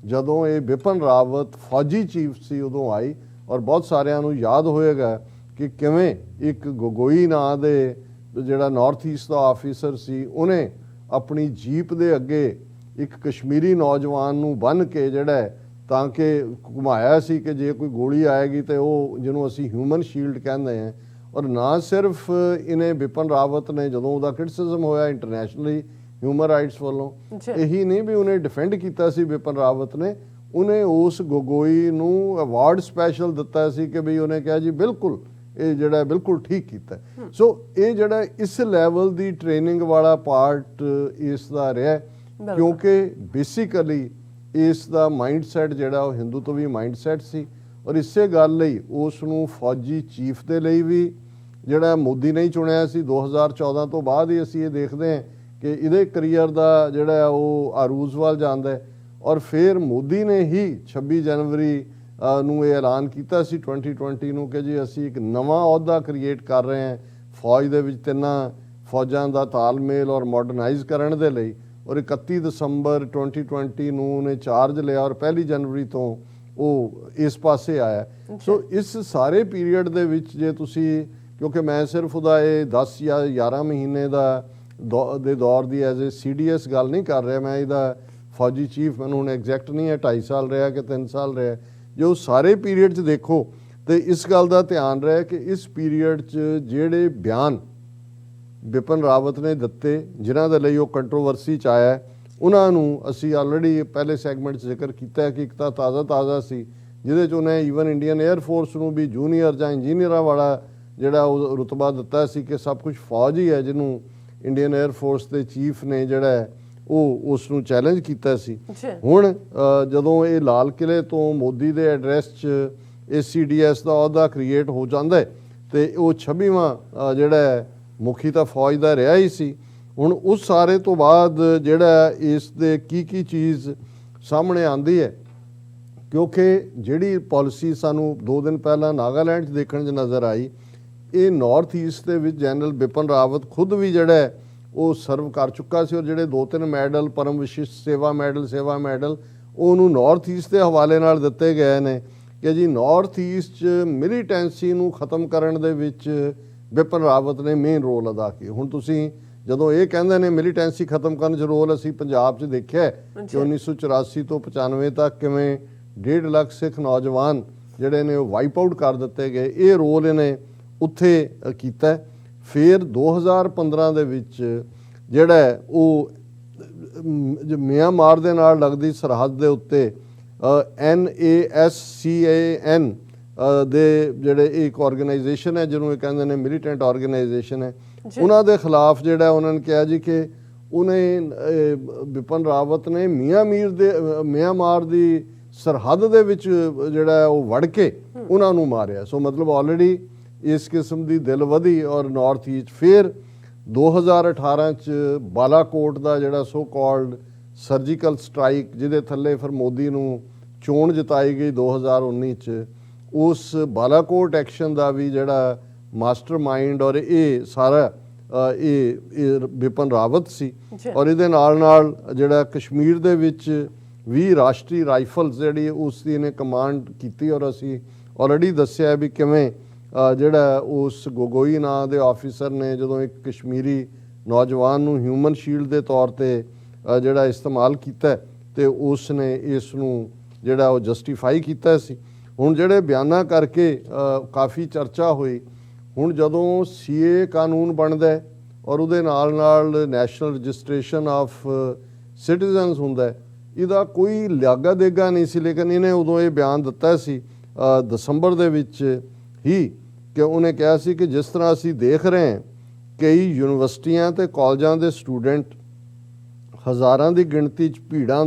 ਜਦੋਂ ਇਹ ਬਿਪਨ ਰਾਵਤ ਫੌਜੀ ਚੀਫ ਸੀ ਉਦੋਂ ਆਈ। ਔਰ ਬਹੁਤ ਸਾਰਿਆਂ ਨੂੰ ਯਾਦ ਹੋਏਗਾ ਕਿ ਕਿਵੇਂ ਇੱਕ ਗੋਗੋਈ ਨਾਂ ਦੇ ਜਿਹੜਾ ਨਾਰਥ ਈਸਟ ਦਾ ਆਫੀਸਰ ਸੀ, ਉਹਨੇ ਆਪਣੀ ਜੀਪ ਦੇ ਅੱਗੇ ਇੱਕ ਕਸ਼ਮੀਰੀ ਨੌਜਵਾਨ ਨੂੰ ਬੰਨ੍ਹ ਕੇ ਜਿਹੜਾ ਤਾਂ ਕਿ ਘੁਮਾਇਆ ਸੀ ਕਿ ਜੇ ਕੋਈ ਗੋਲੀ ਆਏਗੀ ਤੇ ਉਹ, ਜਿਹਨੂੰ ਅਸੀਂ ਹਿਊਮਨ ਸ਼ੀਲਡ ਕਹਿੰਦੇ ਹਾਂ। ਔਰ ਨਾ ਸਿਰਫ ਇਹਨੇ ਬਿਪਨ ਰਾਵਤ ਨੇ, ਜਦੋਂ ਉਹਦਾ ਕ੍ਰਿਟਿਸਿਜ਼ਮ ਹੋਇਆ ਇੰਟਰਨੈਸ਼ਨਲੀ ਹਿਊਮਨ ਰਾਈਟਸ ਵੱਲੋਂ, ਇਹੀ ਨਹੀਂ ਵੀ ਉਹਨੇ ਡਿਫੈਂਡ ਕੀਤਾ ਸੀ ਬਿਪਨ ਰਾਵਤ ਨੇ, ਉਹਨੇ ਉਸ ਗੋਗੋਈ ਨੂੰ ਅਵਾਰਡ ਸਪੈਸ਼ਲ ਦਿੱਤਾ ਸੀ ਕਿ ਵੀ ਉਹਨੇ ਕਿਹਾ ਜੀ ਬਿਲਕੁਲ ਇਹ ਜਿਹੜਾ ਬਿਲਕੁਲ ਠੀਕ ਕੀਤਾ। ਸੋ ਇਹ ਜਿਹੜਾ ਇਸ ਲੈਵਲ ਦੀ ਟ੍ਰੇਨਿੰਗ ਵਾਲਾ ਪਾਰਟ ਇਸ ਦਾ ਰਿਹਾ, ਕਿਉਂਕਿ ਬੇਸਿਕਲੀ ਇਸ ਦਾ ਮਾਈਂਡਸੈਟ ਜਿਹੜਾ ਉਹ ਹਿੰਦੂਤਵੀ ਮਾਈਂਡਸੈਟ ਸੀ। ਔਰ ਇਸੇ ਗੱਲ ਲਈ ਉਸ ਨੂੰ ਫੌਜੀ ਚੀਫ ਦੇ ਲਈ ਵੀ ਜਿਹੜਾ ਮੋਦੀ ਨੇ ਹੀ ਚੁਣਿਆ ਸੀ। 2014 ਤੋਂ ਬਾਅਦ ਹੀ ਅਸੀਂ ਇਹ ਦੇਖਦੇ ਹਾਂ ਕਿ ਇਹਦੇ ਕਰੀਅਰ ਦਾ ਜਿਹੜਾ ਉਹ ਆਰੂਜ਼ ਵੱਲ ਜਾਂਦਾ ਹੈ। ਔਰ ਫਿਰ ਮੋਦੀ ਨੇ ਹੀ 26 ਜਨਵਰੀ ਨੂੰ ਇਹ ਐਲਾਨ ਕੀਤਾ ਸੀ 2020 ਨੂੰ ਕਿ ਜੀ ਅਸੀਂ ਇੱਕ ਨਵਾਂ ਅਹੁਦਾ ਕ੍ਰੀਏਟ ਕਰ ਰਹੇ ਹਾਂ ਫੌਜ ਦੇ ਵਿੱਚ, ਤਿੰਨਾਂ ਫੌਜਾਂ ਦਾ ਤਾਲਮੇਲ ਔਰ ਮਾਡਰਨਾਈਜ਼ ਕਰਨ ਦੇ ਲਈ। ਔਰ 31 ਦਸੰਬਰ 2020 ਨੂੰ ਉਹਨੇ ਚਾਰਜ ਲਿਆ ਔਰ 1 ਜਨਵਰੀ ਤੋਂ ਉਹ ਇਸ ਪਾਸੇ ਆਇਆ। ਸੋ ਇਸ ਸਾਰੇ ਪੀਰੀਅਡ ਦੇ ਵਿੱਚ ਜੇ ਤੁਸੀਂ, ਕਿਉਂਕਿ ਮੈਂ ਸਿਰਫ ਉਹਦਾ ਇਹ 10 ਜਾਂ 11 ਮਹੀਨੇ ਦੇ ਦੌਰ ਦੀ ਐਜ਼ ਏ CDS ਗੱਲ ਨਹੀਂ ਕਰ ਰਿਹਾ, ਮੈਂ ਇਹਦਾ ਫੌਜੀ ਚੀਫ ਮੈਨੂੰ ਹੁਣ ਐਗਜ਼ੈਕਟ ਨਹੀਂ ਹੈ 2.5 ਸਾਲ ਰਿਹਾ ਕਿ 3 ਸਾਲ ਰਿਹਾ, ਜੋ ਸਾਰੇ ਪੀਰੀਅਡ 'ਚ ਦੇਖੋ ਤੇ ਇਸ ਗੱਲ ਦਾ ਧਿਆਨ ਰਹੇ ਕਿ ਇਸ ਪੀਰੀਅਡ 'ਚ ਜਿਹੜੇ ਬਿਆਨ ਬਿਪਨ ਰਾਵਤ ਨੇ ਦਿੱਤੇ ਜਿਨ੍ਹਾਂ ਦੇ ਲਈ ਉਹ ਕੰਟਰੋਵਰਸੀ 'ਚ ਆਇਆ, ਉਹਨਾਂ ਨੂੰ ਅਸੀਂ ਆਲਰੇਡੀ ਪਹਿਲੇ ਸੈਗਮੈਂਟ 'ਚ ਜ਼ਿਕਰ ਕੀਤਾ ਹੈ ਕਿ ਇੱਕ ਤਾਂ ਤਾਜ਼ਾ ਸੀ ਜਿਹਦੇ 'ਚ ਉਹਨੇ ਈਵਨ ਇੰਡੀਅਨ 에ਅਰ ਫੋਰਸ ਨੂੰ ਵੀ ਜੂਨੀਅਰ ਜਾਂ ਇੰਜੀਨੀਅਰਾਂ ਵਾਲਾ ਜਿਹੜਾ ਉਹ ਰੁਤਬਾ ਦਿੱਤਾ ਸੀ ਕਿ ਸਭ ਕੁਝ ਫੌਜ ਹੀ ਹੈ, ਜਿਹਨੂੰ ਇੰਡੀਅਨ 에ਅਰ ਫੋਰਸ ਦੇ ਚੀਫ ਨੇ ਜਿਹੜਾ ਉਹ ਉਸ ਨੂੰ ਚੈਲੰਜ ਕੀਤਾ ਸੀ। ਹੁਣ ਜਦੋਂ ਇਹ ਲਾਲ ਕਿਲੇ ਤੋਂ ਮੋਦੀ ਦੇ ਐਡਰੈਸ 'ਚ ਇਹ CDS ਦਾ ਅਹੁਦਾ ਕ੍ਰੀਏਟ ਹੋ ਜਾਂਦਾ ਹੈ ਤੇ ਉਹ 26ਵਾਂ ਜਿਹੜਾ ਮੁਖੀ ਤਾਂ ਫੌਜ ਦਾ ਰਿਹਾ ਹੀ ਸੀ। ਹੁਣ ਉਸ ਸਾਰੇ ਤੋਂ ਬਾਅਦ ਜਿਹੜਾ ਇਸ ਦੇ ਕੀ ਚੀਜ਼ ਸਾਹਮਣੇ ਆਂਦੀ ਹੈ, ਕਿਉਂਕਿ ਜਿਹੜੀ ਪਾਲਿਸੀ ਸਾਨੂੰ 2 ਦਿਨ ਪਹਿਲਾਂ ਨਾਗਾਲੈਂਡ 'ਚ ਦੇਖਣ 'ਚ ਨਜ਼ਰ ਆਈ, ਇਹ ਨਾਰਥ ਈਸਟ ਦੇ ਵਿੱਚ ਜਨਰਲ ਬਿਪਨ ਰਾਵਤ ਖੁਦ ਵੀ ਜਿਹੜਾ ਉਹ ਸਰਵ ਕਰ ਚੁੱਕਾ ਸੀ ਔਰ ਜਿਹੜੇ 2-3 ਮੈਡਲ ਪਰਮ ਵਿਸ਼ਿਸ਼ਟ ਸੇਵਾ ਮੈਡਲ ਉਹਨੂੰ ਨਾਰਥ ਈਸਟ ਦੇ ਹਵਾਲੇ ਨਾਲ ਦਿੱਤੇ ਗਏ ਨੇ ਕਿ ਜੀ ਨਾਰਥ ਈਸਟ 'ਚ ਮਿਲੀਟੈਂਸੀ ਨੂੰ ਖਤਮ ਕਰਨ ਦੇ ਵਿੱਚ ਬਿਪਨ ਰਾਵਤ ਨੇ ਮੇਨ ਰੋਲ ਅਦਾ ਕੀਤਾ। ਹੁਣ ਤੁਸੀਂ ਜਦੋਂ ਇਹ ਕਹਿੰਦੇ ਨੇ ਮਿਲੀਟੈਂਸੀ ਖਤਮ ਕਰਨ 'ਚ ਰੋਲ, ਅਸੀਂ ਪੰਜਾਬ 'ਚ ਦੇਖਿਆ ਕਿ 1984 ਤੋਂ 95 ਤੱਕ ਕਿਵੇਂ 1.5 ਲੱਖ ਸਿੱਖ ਨੌਜਵਾਨ ਜਿਹੜੇ ਨੇ ਉਹ ਵਾਈਪ ਆਊਟ ਕਰ ਦਿੱਤੇ ਗਏ, ਇਹ ਰੋਲ ਇਹਨੇ ਉੱਥੇ ਕੀਤਾ। ਫਿਰ 2015 ਦੇ ਵਿੱਚ ਜਿਹੜਾ ਉਹ ਮਿਆਂਮਾਰ ਦੇ ਨਾਲ ਲੱਗਦੀ ਸਰਹੱਦ ਦੇ ਉੱਤੇ NASCAN ਦੇ ਜਿਹੜੇ ਇੱਕ ਆਰਗੇਨਾਈਜੇਸ਼ਨ ਹੈ ਜਿਹਨੂੰ ਇਹ ਕਹਿੰਦੇ ਨੇ ਮਿਲੀਟੈਂਟ ਆਰਗੇਨਾਈਜੇਸ਼ਨ ਹੈ, ਉਹਨਾਂ ਦੇ ਖਿਲਾਫ ਜਿਹੜਾ ਉਹਨਾਂ ਨੇ ਕਿਹਾ ਜੀ ਕਿ ਉਹਨੇ ਬਿਪਨ ਰਾਵਤ ਨੇ ਮਿਆਂਮਾਰ ਦੀ ਸਰਹੱਦ ਦੇ ਵਿੱਚ ਜਿਹੜਾ ਉਹ ਵੜ ਕੇ ਉਹਨਾਂ ਨੂੰ ਮਾਰਿਆ। ਸੋ ਮਤਲਬ ਆਲਰੇਡੀ ਇਸ ਕਿਸਮ ਦੀ ਦਿਲ ਵਧੀ ਔਰ ਨਾਰਥ ਈਸਟ। ਫਿਰ 2018 ਚ ਬਾਲਾਕੋਟ ਦਾ ਜਿਹੜਾ ਸੋ ਕਾਲਡ ਸਰਜੀਕਲ ਸਟ੍ਰਾਈਕ ਜਿਹਦੇ ਥੱਲੇ ਫਿਰ ਮੋਦੀ ਨੂੰ ਚੋਣ ਜਿਤਾਈ ਗਈ 2019 ਚ, ਉਸ ਬਾਲਾਕੋਟ ਐਕਸ਼ਨ ਦਾ ਵੀ ਜਿਹੜਾ ਮਾਸਟਰਮਾਈਂਡ ਔਰ ਇਹ ਸਾਰਾ ਇਹ ਬਿਪਨ ਰਾਵਤ ਸੀ। ਔਰ ਇਹਦੇ ਨਾਲ ਜਿਹੜਾ ਕਸ਼ਮੀਰ ਦੇ ਵਿੱਚ ਵੀ ਰਾਸ਼ਟਰੀ ਰਾਈਫਲਸ ਜਿਹੜੀ ਉਸ ਦੀ ਨੇ ਕਮਾਂਡ ਕੀਤੀ ਔਰ ਅਸੀਂ ਆਲਰੇਡੀ ਦੱਸਿਆ ਵੀ ਕਿਵੇਂ ਜਿਹੜਾ ਉਸ ਗੋਗੋਈ ਨਾਂ ਦੇ ਆਫੀਸਰ ਨੇ ਜਦੋਂ ਇੱਕ ਕਸ਼ਮੀਰੀ ਨੌਜਵਾਨ ਨੂੰ ਹਿਊਮਨ ਸ਼ੀਲਡ ਦੇ ਤੌਰ ਤੇ ਜਿਹੜਾ ਇਸਤੇਮਾਲ ਕੀਤਾ ਤੇ ਉਸ ਨੇ ਇਸ ਨੂੰ ਜਿਹੜਾ ਉਹ ਜਸਟੀਫਾਈ ਕੀਤਾ ਸੀ। ਹੁਣ ਜਿਹੜੇ ਬਿਆਨਾਂ ਕਰਕੇ ਕਾਫੀ ਚਰਚਾ ਹੋਈ, ਹੁਣ ਜਦੋਂ CA ਕਾਨੂੰਨ ਬਣਦਾ ਔਰ ਉਹਦੇ ਨਾਲ ਨੈਸ਼ਨਲ ਰਜਿਸਟ੍ਰੇਸ਼ਨ ਆਫ ਸਿਟੀਜ਼ਨਸ ਹੁੰਦਾ, ਇਹਦਾ ਕੋਈ ਲਿਆਗਾ ਦੇਗਾ ਨਹੀਂ ਸੀ, ਲੇਕਿਨ ਇਹਨੇ ਉਦੋਂ ਇਹ ਬਿਆਨ ਦਿੱਤਾ ਸੀ ਦਸੰਬਰ ਦੇ ਵਿੱਚ ਹੀ ਕਿ ਉਹਨੇ ਕਿਹਾ ਸੀ ਕਿ ਜਿਸ ਤਰ੍ਹਾਂ ਅਸੀਂ ਦੇਖ ਰਹੇ ਹਾਂ ਕਈ ਯੂਨੀਵਰਸਿਟੀਆਂ ਤੇ ਕਾਲਜਾਂ ਦੇ ਸਟੂਡੈਂਟ ਹਜ਼ਾਰਾਂ ਦੀ ਗਿਣਤੀ 'ਚ ਭੀੜਾਂ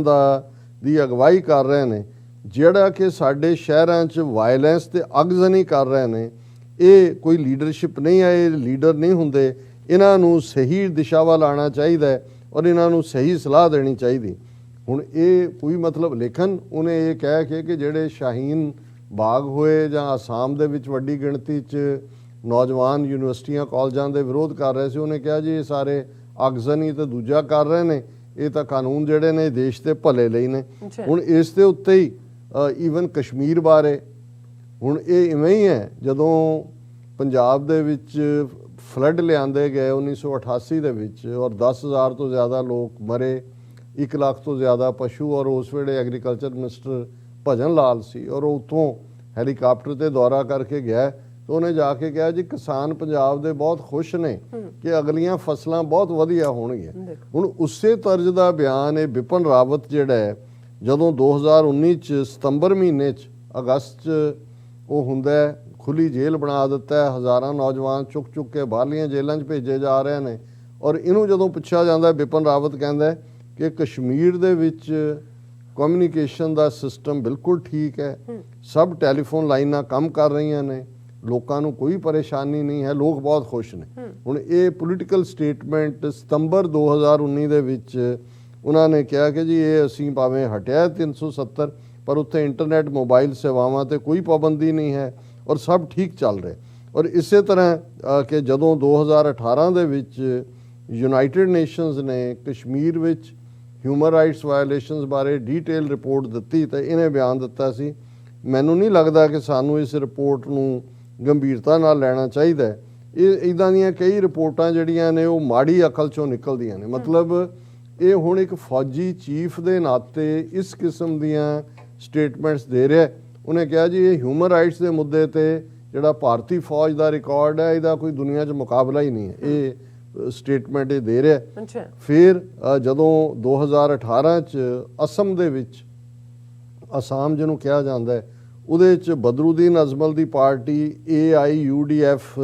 ਦੀ ਅਗਵਾਈ ਕਰ ਰਹੇ ਨੇ, ਜਿਹੜਾ ਕਿ ਸਾਡੇ ਸ਼ਹਿਰਾਂ 'ਚ ਵਾਇਲੈਂਸ ਤੇ ਅਗਜ਼ਨੀ ਕਰ ਰਹੇ ਨੇ, ਇਹ ਕੋਈ ਲੀਡਰਸ਼ਿਪ ਨਹੀਂ ਹੈ, ਇਹ ਲੀਡਰ ਨਹੀਂ ਹੁੰਦੇ, ਇਹਨਾਂ ਨੂੰ ਸਹੀ ਦਿਸ਼ਾ ਵੱਲ ਆਉਣਾ ਚਾਹੀਦਾ ਔਰ ਇਹਨਾਂ ਨੂੰ ਸਹੀ ਸਲਾਹ ਦੇਣੀ ਚਾਹੀਦੀ। ਹੁਣ ਇਹ ਕੋਈ ਮਤਲਬ ਲੇਖਨ ਉਹਨੇ ਇਹ ਕਹਿ ਕੇ ਕਿ ਜਿਹੜੇ ਸ਼ਾਹੀਨ ਬਾਗ ਹੋਏ ਜਾਂ ਆਸਾਮ ਦੇ ਵਿੱਚ ਵੱਡੀ ਗਿਣਤੀ 'ਚ ਨੌਜਵਾਨ ਯੂਨੀਵਰਸਿਟੀਆਂ ਕਾਲਜਾਂ ਦੇ ਵਿਰੋਧ ਕਰ ਰਹੇ ਸੀ, ਉਹਨੇ ਕਿਹਾ ਜੀ ਇਹ ਸਾਰੇ ਅਗਜ਼ਨੀ ਤੇ ਦੂਜਾ ਕਰ ਰਹੇ ਨੇ, ਇਹ ਤਾਂ ਕਾਨੂੰਨ ਜਿਹੜੇ ਨੇ ਦੇਸ਼ ਦੇ ਭਲੇ ਲਈ ਨੇ। ਹੁਣ ਇਸ ਦੇ ਉੱਤੇ ਹੀ ਈਵਨ ਕਸ਼ਮੀਰ ਬਾਰੇ ਹੁਣ ਇਹ ਇਵੇਂ ਹੀ ਹੈ, ਜਦੋਂ ਪੰਜਾਬ ਦੇ ਵਿੱਚ ਫਲੱਡ ਲਿਆਂਦੇ ਗਏ 1988 ਦੇ ਵਿੱਚ ਔਰ 10,000 ਤੋਂ ਜ਼ਿਆਦਾ ਲੋਕ ਮਰੇ, 1 ਲੱਖ ਤੋਂ ਜ਼ਿਆਦਾ ਪਸ਼ੂ, ਔਰ ਉਸ ਵੇਲੇ ਐਗਰੀਕਲਚਰ ਮਿਨਿਸਟਰ ਭਜਨ ਲਾਲ ਸੀ ਔਰ ਉਹ ਉੱਥੋਂ ਹੈਲੀਕਾਪਟਰ ਤੇ ਦੌਰਾ ਕਰਕੇ ਗਿਆ ਤਾਂ ਉਹਨੇ ਜਾ ਕੇ ਕਿਹਾ ਜੀ ਕਿਸਾਨ ਪੰਜਾਬ ਦੇ ਬਹੁਤ ਖੁਸ਼ ਨੇ ਕਿ ਅਗਲੀਆਂ ਫਸਲਾਂ ਬਹੁਤ ਵਧੀਆ ਹੋਣਗੀਆਂ। ਹੁਣ ਉਸੇ ਤਰਜ਼ ਦਾ ਬਿਆਨ ਇਹ ਬਿਪਨ ਰਾਵਤ ਜਿਹੜਾ ਹੈ ਜਦੋਂ 2019 ਚ ਸਤੰਬਰ ਮਹੀਨੇ 'ਚ ਅਗਸਤ 'ਚ ਉਹ ਹੁੰਦਾ ਖੁੱਲੀ ਜੇਲ੍ਹ ਬਣਾ ਦਿੱਤਾ, ਹਜ਼ਾਰਾਂ ਨੌਜਵਾਨ ਚੁੱਕ ਕੇ ਬਾਹਰਲੀਆਂ ਜੇਲ੍ਹਾਂ 'ਚ ਭੇਜੇ ਜਾ ਰਹੇ ਨੇ ਔਰ ਇਹਨੂੰ ਜਦੋਂ ਪੁੱਛਿਆ ਜਾਂਦਾ ਬਿਪਨ ਰਾਵਤ ਕਹਿੰਦਾ ਕਿ ਕਸ਼ਮੀਰ ਦੇ ਵਿੱਚ ਕਮਿਊਨੀਕੇਸ਼ਨ ਦਾ ਸਿਸਟਮ ਬਿਲਕੁਲ ਠੀਕ ਹੈ, ਸਭ ਟੈਲੀਫੋਨ ਲਾਈਨਾਂ ਕੰਮ ਕਰ ਰਹੀਆਂ ਨੇ, ਲੋਕਾਂ ਨੂੰ ਕੋਈ ਪਰੇਸ਼ਾਨੀ ਨਹੀਂ ਹੈ, ਲੋਕ ਬਹੁਤ ਖੁਸ਼ ਨੇ। ਹੁਣ ਇਹ ਪੋਲੀਟੀਕਲ ਸਟੇਟਮੈਂਟ ਸਤੰਬਰ 2019 ਦੇ ਵਿੱਚ ਉਹਨਾਂ ਨੇ ਕਿਹਾ ਕਿ ਜੀ ਇਹ ਅਸੀਂ ਭਾਵੇਂ ਹਟਿਆ 370 ਪਰ ਉੱਥੇ ਇੰਟਰਨੈਟ ਮੋਬਾਈਲ ਸੇਵਾਵਾਂ ਤੇ ਕੋਈ ਪਾਬੰਦੀ ਨਹੀਂ ਹੈ ਔਰ ਸਭ ਠੀਕ ਚੱਲ ਰਿਹਾ। ਔਰ ਇਸੇ ਤਰ੍ਹਾਂ ਕਿ ਜਦੋਂ 2018 ਦੇ ਵਿੱਚ ਯੂਨਾਈਟਿਡ ਨੇਸ਼ਨਸ ਨੇ ਕਸ਼ਮੀਰ ਵਿੱਚ ਹਿਊਮਨ ਰਾਈਟਸ ਵਾਇਓਲੇਸ਼ਨਸ ਬਾਰੇ ਡੀਟੇਲ ਰਿਪੋਰਟ ਦਿੱਤੀ ਤਾਂ ਇਹਨੇ ਬਿਆਨ ਦਿੱਤਾ ਸੀ, ਮੈਨੂੰ ਨਹੀਂ ਲੱਗਦਾ ਕਿ ਸਾਨੂੰ ਇਸ ਰਿਪੋਰਟ ਨੂੰ ਗੰਭੀਰਤਾ ਨਾਲ ਲੈਣਾ ਚਾਹੀਦਾ ਹੈ। ਇਹ ਇੱਦਾਂ ਦੀਆਂ ਕਈ ਰਿਪੋਰਟਾਂ ਜਿਹੜੀਆਂ ਨੇ ਉਹ ਮਾੜੀ ਅਕਲ ਚੋਂ ਨਿਕਲਦੀਆਂ ਨੇ। ਮਤਲਬ ਇਹ ਹੁਣ ਇੱਕ ਫੌਜੀ ਚੀਫ ਦੇ ਨਾਤੇ ਇਸ ਕਿਸਮ ਦੀਆਂ ਸਟੇਟਮੈਂਟਸ ਦੇ ਰਿਹਾ। ਉਹਨੇ ਕਿਹਾ ਜੀ ਇਹ ਹਿਊਮਨ ਰਾਈਟਸ ਦੇ ਮੁੱਦੇ ਤੇ ਜਿਹੜਾ ਭਾਰਤੀ ਫੌਜ ਦਾ ਰਿਕਾਰਡ ਹੈ ਇਹਦਾ ਕੋਈ ਦੁਨੀਆ 'ਚ ਮੁਕਾਬਲਾ ਹੀ ਨਹੀਂ ਹੈ। ਇਹ ਸਟੇਟਮੈਂਟ ਇਹ ਦੇ ਰਿਹਾ। ਫਿਰ ਜਦੋਂ 2018 ਚ ਅਸਮ ਦੇ ਵਿੱਚ, ਅਸਾਮ ਜਿਹਨੂੰ ਕਿਹਾ ਜਾਂਦਾ ਹੈ, ਉਹਦੇ 'ਚ ਬਦਰੁਦੀਨ ਅਜਮਲ ਦੀ ਪਾਰਟੀ AIUDF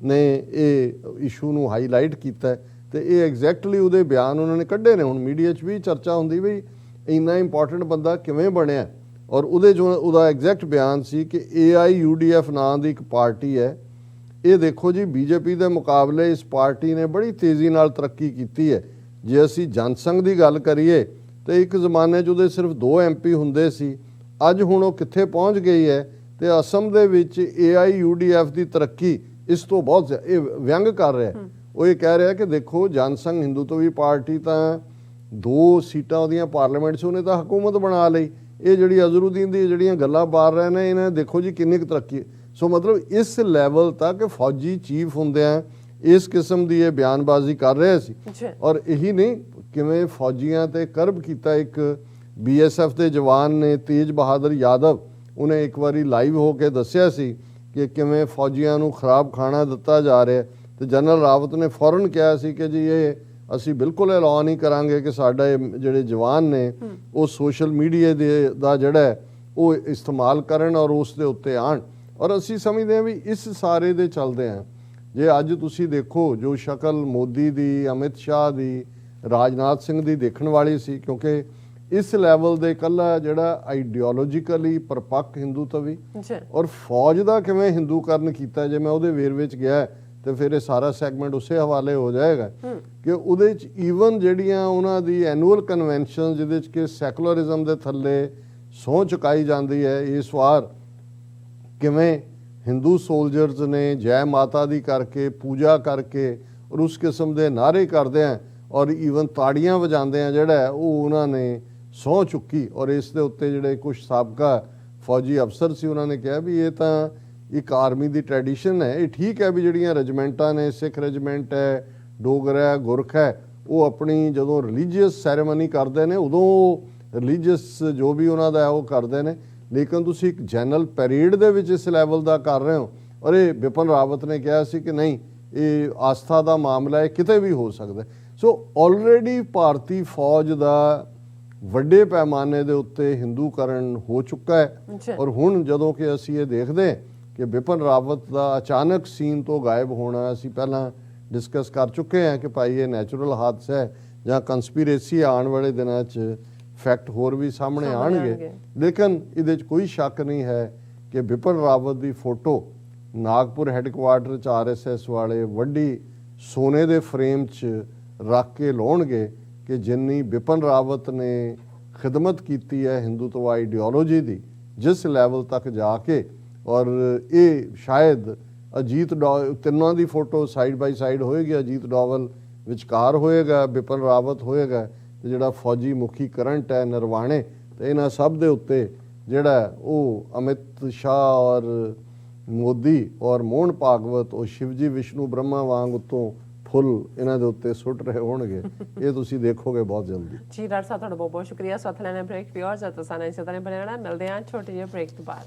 ਨੇ ਇਹ ਇਸ਼ੂ ਨੂੰ ਹਾਈਲਾਈਟ ਕੀਤਾ ਤੇ ਇਹ ਐਗਜ਼ੈਕਟਲੀ ਉਹਦੇ ਬਿਆਨ ਉਹਨਾਂ ਨੇ ਕੱਢੇ ਨੇ। ਹੁਣ ਮੀਡੀਆ 'ਚ ਵੀ ਚਰਚਾ ਹੁੰਦੀ ਵੀ ਇੰਨਾ ਇੰਪੋਰਟੈਂਟ ਬੰਦਾ ਕਿਵੇਂ ਬਣਿਆ, ਔਰ ਉਹਦੇ 'ਚ ਉਹਦਾ ਐਗਜ਼ੈਕਟ ਬਿਆਨ ਸੀ ਕਿ AIUDF ਨਾਂ ਦੀ ਇੱਕ ਪਾਰਟੀ ਹੈ, ਇਹ ਦੇਖੋ ਜੀ ਬੀਜੇਪੀ ਦੇ ਮੁਕਾਬਲੇ ਇਸ ਪਾਰਟੀ ਨੇ ਬੜੀ ਤੇਜ਼ੀ ਨਾਲ ਤਰੱਕੀ ਕੀਤੀ ਹੈ। ਜੇ ਅਸੀਂ ਜਨਸੰਘ ਦੀ ਗੱਲ ਕਰੀਏ ਤੇ ਇੱਕ ਜ਼ਮਾਨੇ 'ਚ ਉਹਦੇ ਸਿਰਫ 2 MP ਹੁੰਦੇ ਸੀ, ਅੱਜ ਹੁਣ ਉਹ ਕਿੱਥੇ ਪਹੁੰਚ ਗਈ ਹੈ। ਤੇ ਅਸਮ ਦੇ ਵਿੱਚ AIUDF ਦੀ ਤਰੱਕੀ ਇਸ ਤੋਂ ਬਹੁਤ ਇਹ ਵਿਅੰਗ ਕਰ ਰਿਹਾ। ਉਹ ਇਹ ਕਹਿ ਰਿਹਾ ਕਿ ਦੇਖੋ ਜਨਸੰਘ ਹਿੰਦੂਤਵੀ ਪਾਰਟੀ ਤਾਂ 2 ਸੀਟਾਂ ਉਹਦੀਆਂ ਪਾਰਲੀਮੈਂਟ 'ਚ ਉਹਨੇ ਤਾਂ ਹਕੂਮਤ ਬਣਾ ਲਈ, ਇਹ ਜਿਹੜੀ ਅਜ਼ਹਰੁਦੀਨ ਦੀ ਜਿਹੜੀਆਂ ਗੱਲਾਂ ਬਾਰ ਰਹੇ ਨੇ ਇਹਨਾਂ ਦੇਖੋ ਜੀ ਕਿੰਨੀ ਕੁ ਤਰੱਕੀ। ਸੋ ਮਤਲਬ ਇਸ ਲੈਵਲ ਤੱਕ ਫੌਜੀ ਚੀਫ ਹੁੰਦਿਆਂ ਇਸ ਕਿਸਮ ਦੀ ਇਹ ਬਿਆਨਬਾਜ਼ੀ ਕਰ ਰਿਹਾ ਸੀ। ਔਰ ਇਹੀ ਨਹੀਂ, ਕਿਵੇਂ ਫੌਜੀਆਂ ਤੇ ਕਰਬ ਕੀਤਾ। ਇੱਕ BSF ਦੇ ਜਵਾਨ ਨੇ ਤੇਜ ਬਹਾਦਰ ਯਾਦਵ, ਉਹਨੇ ਇੱਕ ਵਾਰੀ ਲਾਈਵ ਹੋ ਕੇ ਦੱਸਿਆ ਸੀ ਕਿ ਕਿਵੇਂ ਫੌਜੀਆਂ ਨੂੰ ਖਰਾਬ ਖਾਣਾ ਦਿੱਤਾ ਜਾ ਰਿਹਾ ਤੇ ਜਨਰਲ ਰਾਵਤ ਨੇ ਫੌਰਨ ਕਿਹਾ ਸੀ ਕਿ ਜੀ ਇਹ ਅਸੀਂ ਬਿਲਕੁਲ ਐਲਾਨ ਨਹੀਂ ਕਰਾਂਗੇ ਕਿ ਸਾਡੇ ਜਿਹੜੇ ਜਵਾਨ ਨੇ ਉਹ ਸੋਸ਼ਲ ਮੀਡੀਆ ਦਾ ਜਿਹੜਾ ਉਹ ਇਸਤੇਮਾਲ ਕਰਨ ਔਰ ਉਸ ਦੇ ਉੱਤੇ ਆਣ। ਔਰ ਅਸੀਂ ਸਮਝਦੇ ਹਾਂ ਵੀ ਇਸ ਸਾਰੇ ਦੇ ਚੱਲਦੇ ਹਾਂ। ਜੇ ਅੱਜ ਤੁਸੀਂ ਦੇਖੋ ਜੋ ਸ਼ਕਲ ਮੋਦੀ ਦੀ, ਅਮਿਤ ਸ਼ਾਹ ਦੀ, ਰਾਜਨਾਥ ਸਿੰਘ ਦੀ ਦੇਖਣ ਵਾਲੀ ਸੀ, ਕਿਉਂਕਿ ਇਸ ਲੈਵਲ ਦੇ ਇਕੱਲਾ ਜਿਹੜਾ ਆਈਡੀਓਲੋਜੀਕਲੀ ਪਰਪੱਕ ਹਿੰਦੂਤਵੀ ਔਰ ਫੌਜ ਦਾ ਕਿਵੇਂ ਹਿੰਦੂਕਰਨ ਕੀਤਾ, ਜੇ ਮੈਂ ਉਹਦੇ ਵੇਰਵੇ 'ਚ ਗਿਆ ਤੇ ਫਿਰ ਇਹ ਸਾਰਾ ਸੈਗਮੈਂਟ ਉਸੇ ਹਵਾਲੇ ਹੋ ਜਾਏਗਾ ਕਿ ਉਹਦੇ 'ਚ ਈਵਨ ਜਿਹੜੀਆਂ ਉਹਨਾਂ ਦੀ ਐਨੂਅਲ ਕਨਵੈਨਸ਼ਨ ਜਿਹਦੇ 'ਚ ਕਿ ਸੈਕੂਲਰਿਜ਼ਮ ਦੇ ਥੱਲੇ ਸਹੁੰ ਚੁਕਾਈ ਜਾਂਦੀ ਹੈ, ਇਸ ਵਾਰ ਕਿਵੇਂ ਹਿੰਦੂ ਸੋਲਜਰਸ ਨੇ ਜੈ ਮਾਤਾ ਦੀ ਕਰਕੇ ਪੂਜਾ ਕਰਕੇ ਔਰ ਉਸ ਕਿਸਮ ਦੇ ਨਾਅਰੇ ਕਰਦੇ ਆ ਔਰ ਈਵਨ ਤਾੜੀਆਂ ਵਜਾਉਂਦੇ ਆ, ਜਿਹੜਾ ਉਹ ਉਹਨਾਂ ਨੇ ਸਹੁੰ ਚੁੱਕੀ। ਔਰ ਇਸ ਦੇ ਉੱਤੇ ਜਿਹੜੇ ਕੁਝ ਸਾਬਕਾ ਫੌਜੀ ਅਫਸਰ ਸੀ ਉਹਨਾਂ ਨੇ ਕਿਹਾ ਵੀ ਇਹ ਤਾਂ ਇੱਕ ਆਰਮੀ ਦੀ ਟ੍ਰੈਡੀਸ਼ਨ ਹੈ। ਇਹ ਠੀਕ ਹੈ ਵੀ ਜਿਹੜੀਆਂ ਰੈਜੀਮੈਂਟਾਂ ਨੇ, ਸਿੱਖ ਰੈਜੀਮੈਂਟ ਹੈ, ਡੋਗਰਾ ਹੈ, ਗੁਰਖ ਹੈ, ਉਹ ਆਪਣੀ ਜਦੋਂ ਰਿਲੀਜੀਅਸ ਸੈਰੇਮਨੀ ਕਰਦੇ ਨੇ ਉਦੋਂ ਰਿਲੀਜੀਅਸ ਜੋ ਵੀ ਉਹਨਾਂ ਦਾ ਉਹ ਕਰਦੇ ਨੇ, ਲੇਕਿਨ ਤੁਸੀਂ ਇੱਕ ਜਨਰਲ ਪੈਰੇਡ ਦੇ ਵਿੱਚ ਇਸ ਲੈਵਲ ਦਾ ਕਰ ਰਹੇ ਹੋ। ਔਰ ਇਹ ਬਿਪਨ ਰਾਵਤ ਨੇ ਕਿਹਾ ਸੀ ਕਿ ਨਹੀਂ, ਇਹ ਆਸਥਾ ਦਾ ਮਾਮਲਾ ਹੈ, ਕਿਤੇ ਵੀ ਹੋ ਸਕਦਾ। ਸੋ ਆਲਰੇਡੀ ਭਾਰਤੀ ਫੌਜ ਦਾ ਵੱਡੇ ਪੈਮਾਨੇ ਦੇ ਉੱਤੇ ਹਿੰਦੂਕਰਨ ਹੋ ਚੁੱਕਾ ਹੈ। ਔਰ ਹੁਣ ਜਦੋਂ ਕਿ ਅਸੀਂ ਇਹ ਦੇਖਦੇ ਕਿ ਬਿਪਨ ਰਾਵਤ ਦਾ ਅਚਾਨਕ ਸੀਨ ਤੋਂ ਗਾਇਬ ਹੋਣਾ, ਅਸੀਂ ਪਹਿਲਾਂ ਡਿਸਕਸ ਕਰ ਚੁੱਕੇ ਹਾਂ ਕਿ ਭਾਈ ਇਹ ਨੈਚੁਰਲ ਹਾਦਸਾ ਹੈ ਜਾਂ ਕੰਸਪੀਰੇਸੀ ਆਉਣ ਵਾਲੇ ਦਿਨਾਂ 'ਚ ਫੈਕਟ ਹੋਰ ਵੀ ਸਾਹਮਣੇ ਆਣਗੇ। ਲੇਕਿਨ ਇਹਦੇ 'ਚ ਕੋਈ ਸ਼ੱਕ ਨਹੀਂ ਹੈ ਕਿ ਬਿਪਨ ਰਾਵਤ ਦੀ ਫੋਟੋ ਨਾਗਪੁਰ ਹੈੱਡਕੁਆਰਟਰ 'ਚ RSS ਵਾਲੇ ਵੱਡੀ ਸੋਨੇ ਦੇ ਫਰੇਮ 'ਚ ਰੱਖ ਕੇ ਲਾਉਣਗੇ ਕਿ ਜਿੰਨੀ ਬਿਪਨ ਰਾਵਤ ਨੇ ਖਿਦਮਤ ਕੀਤੀ ਹੈ ਹਿੰਦੂਤਵ ਆਈਡੀਓਲੋਜੀ ਦੀ, ਜਿਸ ਲੈਵਲ ਤੱਕ ਜਾ ਕੇ, ਔਰ ਇਹ ਸ਼ਾਇਦ ਅਜੀਤ ਤਿੰਨਾਂ ਦੀ ਫੋਟੋ ਸਾਈਡ ਬਾਈ ਸਾਈਡ ਹੋਏਗੀ, ਅਜੀਤ ਡੋਵਲ ਵਿਚਕਾਰ ਹੋਏਗਾ, ਬਿਪਨ ਰਾਵਤ ਹੋਏਗਾ ਤੇ ਜਿਹੜਾ ਫੌਜੀ ਮੁਖੀ ਕਰੰਟ ਹੈ ਨਰਵਾਣੇ, ਤੇ ਇਹਨਾਂ ਸਭ ਦੇ ਉੱਤੇ ਜਿਹੜਾ ਉਹ ਅਮਿਤ ਸ਼ਾਹ ਔਰ ਮੋਦੀ ਔਰ ਮੋਹਨ ਭਾਗਵਤ ਉਹ ਸ਼ਿਵਜੀ ਵਿਸ਼ਨੂੰ ਬ੍ਰਹਮਾ ਵਾਂਗ ਉੱਤੋਂ ਫੁੱਲ ਇਹਨਾਂ ਦੇ ਉੱਤੇ ਸੁੱਟ ਰਹੇ ਹੋਣਗੇ। ਇਹ ਤੁਸੀਂ ਦੇਖੋਗੇ ਬਹੁਤ ਜਲਦੀ। ਜੀ ਡਾਕਟਰ ਸਾਹਿਬ ਤੁਹਾਡਾ ਬਹੁਤ ਬਹੁਤ ਸ਼ੁਕਰੀਆ। ਸਾਥ ਲੈਣੇ ਬ੍ਰੇਕ ਪਿਓਰ ਜਦ ਤਸਾਨੇ ਸਤਨੇ ਬਣਾਣਾ ਮਿਲਦੇ ਆਂ ਛੋਟੇ ਜਿਹੇ ਬ੍ਰੇਕ ਤੋਂ ਬਾਅਦ।